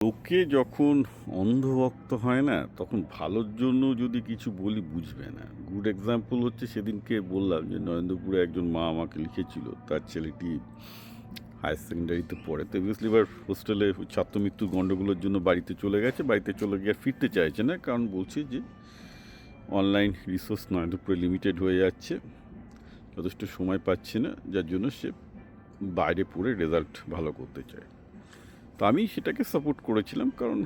লোকে যখন অন্ধভক্ত হয় না, তখন ভালোর জন্য যদি কিছু বলি বুঝবে না। গুড এক্সাম্পল হচ্ছে সেদিনকে বললাম যে নরেন্দ্রপুরে একজন মা আমাকে লিখেছিল তার ছেলেটি হায়ার সেকেন্ডারিতে পড়ে, তো অবভিয়াসলি এবার হোস্টেলে ছাত্র মৃত্যুর গণ্ডগোলের জন্য বাড়িতে চলে গেছে। বাড়িতে চলে গিয়ে আর ফিরতে চাইছে না, কারণ বলছে যে অনলাইন রিসোর্স নরেন্দ্রপুরে লিমিটেড হয়ে যাচ্ছে, যথেষ্ট সময় পাচ্ছে না, যার জন্য সে বাইরে পড়ে রেজাল্ট ভালো করতে চায়। তো আমি সেটাকে সাপোর্ট করেছিলাম, কারণ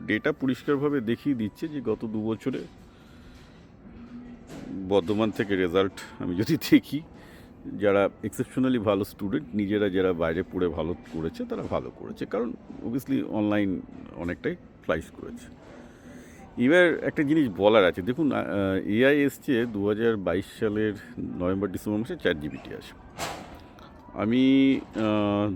ডেটা পরিষ্কারভাবে দেখিয়ে দিচ্ছে যে গত 2 বছরে বর্ধমান থেকে রেজাল্ট আমি যদি দেখি, যারা এক্সেপশনালি ভালো স্টুডেন্ট নিজেরা যারা বাইরে পড়ে ভালো করেছে তারা ভালো করেছে, কারণ অবভিয়াসলি অনলাইন অনেকটাই ফ্লাইস করেছে। এবার একটা জিনিস বলার আছে, দেখুন এআই এসছে 2022 সালের নভেম্বর ডিসেম্বর মাসে ChatGPT আসে। আমি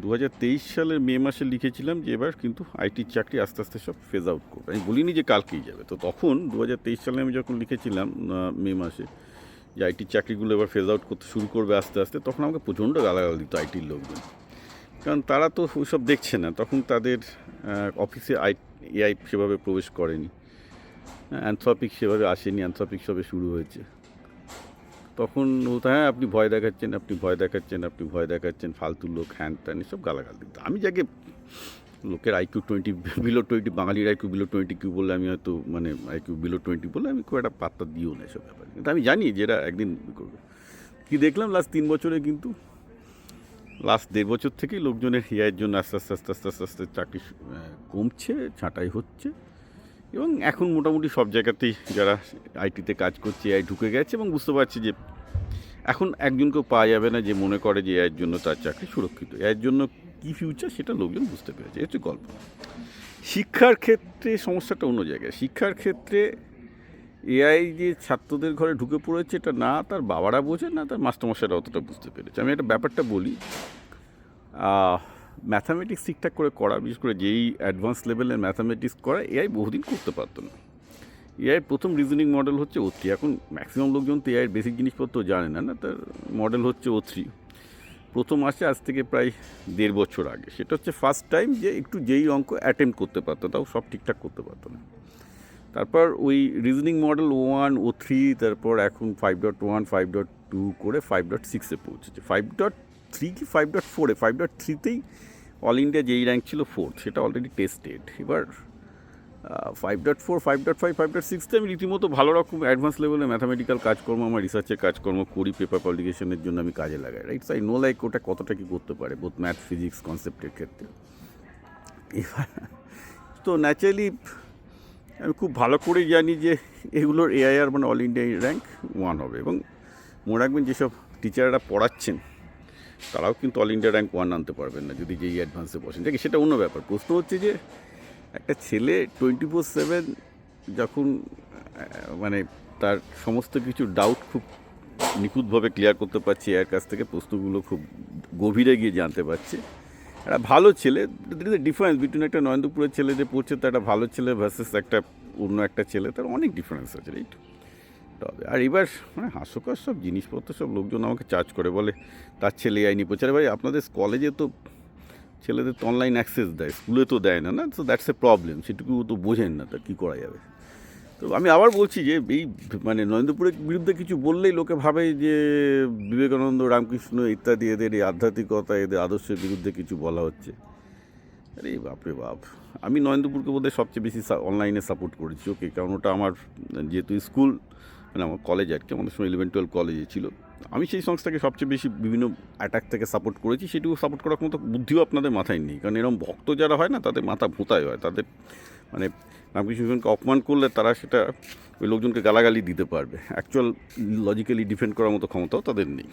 2023 সালের মে মাসে লিখেছিলাম যে এবার কিন্তু আইটির চাকরি আস্তে আস্তে সব ফেজ আউট করবে। আমি বলিনি যে কালকেই যাবে। তো তখন 2023 সালে আমি যখন লিখেছিলাম মে মাসে যে আইটির চাকরিগুলো এবার ফেজ আউট করতে শুরু করবে আস্তে আস্তে, তখন আমাকে প্রচণ্ড গালাগাল দিত আইটির লোকজন, কারণ তারা তো ওইসব দেখছে না। তখন তাদের অফিসে এআই সেভাবে প্রবেশ করেনি, অ্যানথ্রপিক সেভাবে আসেনি, অ্যানথ্রপিক সবে শুরু হয়েছে। তখন বলতো হ্যাঁ আপনি ভয় দেখাচ্ছেন, আপনি ভয় দেখাচ্ছেন, আপনি ভয় দেখাচ্ছেন, ফালতু লোক, হ্যান ত্যান, এসব গালাগাল দিত। আমি যাকে লোকের আইকিউ 20 বিলো 20, বাঙালির আইকিউ বিলো 20 কিউ বললে আমি হয়তো মানে আইকিউ বিলো 20 বললে আমি খুব একটা পাত্তা দিও না এসব ব্যাপারে, কিন্তু আমি জানি যে এরা একদিন করবে। কী দেখলাম লাস্ট 3 বছরে, কিন্তু লাস্ট 1.5 বছর থেকেই লোকজনের এআইয়ের জন্য আস্তে আস্তে আস্তে আস্তে আস্তে আস্তে চাকরি কমছে, ছাঁটাই হচ্ছে, এবং এখন মোটামুটি সব জায়গাতেই যারা আইটিতে কাজ করছে এআই ঢুকে গেছে, এবং বুঝতে পারছি যে এখন একজনকেও পাওয়া যাবে না যে মনে করে যে এর জন্য তার চাকরি সুরক্ষিত। এর জন্য কী ফিউচার সেটা লোকজন বুঝতে পেরেছে, হচ্ছে গল্প। শিক্ষার ক্ষেত্রে সমস্যাটা অন্য জায়গায়। শিক্ষার ক্ষেত্রে এআই যে ছাত্রদের ঘরে ঢুকে পড়েছে, এটা না তার বাবারা বোঝে, না তার মাস্টারমশাইরা অতটা বুঝতে পেরেছে। আমি একটা ব্যাপারটা বলি, ম্যাথামেটিক্স ঠিকঠাক করে করা, বিশেষ করে যেই অ্যাডভান্স লেভেলের ম্যাথামেটিক্স করা, এআই বহুদিন করতে পারতো না। এআইয়ের প্রথম রিজনিং মডেল হচ্ছে O3। এখন ম্যাক্সিমাম লোকজন তো এআইয়ের বেসিক জিনিসপত্র জানে না, তার মডেল হচ্ছে O3। প্রথম আসে আজ থেকে প্রায় 1.5 বছর আগে। সেটা হচ্ছে ফার্স্ট টাইম যে একটু যেই অঙ্ক অ্যাটেম্প করতে পারতো, তাও সব ঠিকঠাক করতে পারতো না। তারপর ওই রিজনিং মডেল O1, O3, তারপর এখন 5.1, 5.2 করে 5.6-এ পৌঁছেছে। 5.3 কি 5.4-এ, 5.3-তেই অল ইন্ডিয়া যেই র্যাঙ্ক ছিল 4th, সেটা অলরেডি টেস্টেড। এবার 5.4, 5.5, 5.6-তে আমি রীতিমতো ভালো রকম অ্যাডভান্স লেভেলে ম্যাথামেটিক্যাল কাজকর্ম, আমার রিসার্চের কাজকর্ম করি, পেপার পাবলিকেশনের জন্য আমি কাজে লাগাই, রাইট? আই নো লাইক ওটা কতটা কী করতে পারে বোথ ম্যাথ ফিজিক্স কনসেপ্টের ক্ষেত্রে। এবার তো ন্যাচারালি আমি খুব ভালো করেই জানি যে এগুলোর এআইআর মানে অল ইন্ডিয়া র্যাঙ্ক 1 হবে, এবং মনে রাখবেন যেসব টিচাররা পড়াচ্ছেন তারাও কিন্তু অল ইন্ডিয়া র্যাঙ্ক 1 আনতে পারবেন না যদি যেই অ্যাডভান্সে বসেন। দেখি সেটা অন্য ব্যাপার। প্রশ্ন হচ্ছে যে একটা ছেলে 24/7 যখন মানে তার সমস্ত কিছু ডাউট খুব নিখুঁতভাবে ক্লিয়ার করতে পারছে, এর কাছ থেকে প্রশ্নগুলো খুব গভীরে গিয়ে জানতে পারছে, একটা ভালো ছেলে, ডিফারেন্স বিটুইন একটা নরেন্দ্রপুরের ছেলে যে পড়ছে তার একটা ভালো ছেলে ভার্সেস একটা অন্য একটা ছেলে, তার অনেক ডিফারেন্স আছে, রাইট? তবে আর এবার মানে হাস্যকর সব জিনিসপত্র, সব লোকজন আমাকে চার্জ করে, বলে তার ছেলে আইনি প্রচারে। ভাই আপনাদের কলেজে তো ছেলেদের তো অনলাইন অ্যাক্সেস দেয়, স্কুলে তো দেয় না, না? তো দ্যাটস এ প্রবলেম, সেটুকু তো বোঝেন না, তা কী করা যাবে? তো আমি আবার বলছি যে এই মানে নরেন্দ্রপুরের বিরুদ্ধে কিছু বললেই লোকে ভাবে যে বিবেকানন্দ, রামকৃষ্ণ ইত্যাদি এদের এই আধ্যাত্মিকতা, এদের আদর্শের বিরুদ্ধে কিছু বলা হচ্ছে। আরে বাপরে বাপ, আমি নরেন্দ্রপুরকে বোধহয় সবচেয়ে বেশি অনলাইনে সাপোর্ট করেছি, ওকে, কারণ ওটা আমার যেহেতু স্কুল, মানে আমার কলেজ আর কি, আমাদের সময় 11-12 কলেজে ছিল, আমি সেই সংস্থাকে সবচেয়ে বেশি বিভিন্ন অ্যাটাক থেকে সাপোর্ট করেছি। সেটুকু সাপোর্ট করার মতো বুদ্ধিও আপনাদের মাথায় নেই, কারণ এরকম ভক্ত যারা হয় না তাদের মাথা ভোঁতায় হয়, তাদের মানে রামকৃষ্ণকে অপমান করলে তারা সেটা ওই লোকজনকে গালাগালি দিতে পারবে, অ্যাকচুয়াল লজিক্যালি ডিফেন্ড করার মতো ক্ষমতাও তাদের নেই।